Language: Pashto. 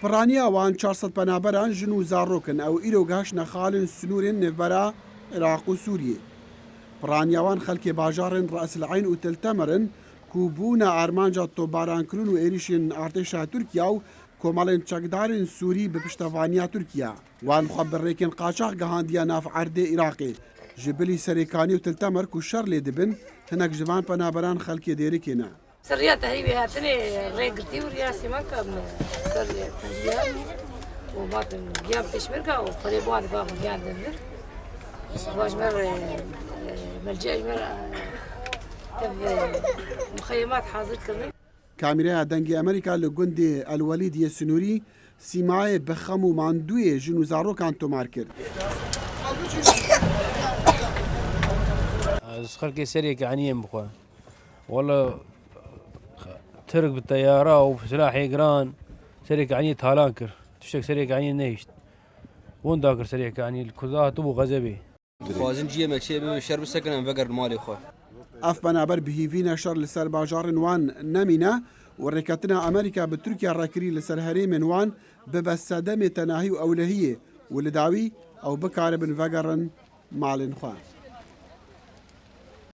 پڕانیا وان 400 پەنابەران ژن و زارۆکن ئەو ئیرۆ گەهشتنە خاڵن سنوورên nêvbera Iraq û Sûriyê. Piranyawan xelkê bajarên Ra'sil'eyn û Tiltemir'in ku bûna armanca topbarankirin û êrişên artêşa Tirkiya û komalên çekdarên Sûrî bi piştevaniya Tirkiya. Wan xwe bi rêkên qaçax gihandiye nav erdê Iraqê. Ji bilî Serêkanî û Tiltemir ku şer lê dibin, hinek ji van penaberan xelkê dêrikê ne. سرية تهريبي هاتني ريقتي ورياسي مكة سرية تهريبي وباطن جياب تشمركة وقريبوان بابا جياب دمر واجمر ملجأ مر مخيمات حاضر كرني کامیرەیە دەنگی ئەمریکا لە گوندێ ئەلوەلیدیە سنووری سیمایە بەخەم و ماندوویە ژن و زارۆکان تۆمار کرد. خەڵکی سەرێکی عنیەم بخوا والله ترك بالطيارة وسلاح يقران سريك عني تهالانكر تشتك سريك عني نيشت وين داكر سريك عني الكلها تبو غزبي خوازن جيه ملشي بشر بسكن ام فقر مالي خو اف بنابر بهيفينا شر لسر باجارن وان نمينا وركتنا امريكا بتركيا راكري لسر هريمن وان ببسادم تناهي اولهيه ولداوي او بكار بن فقرن مالن خوان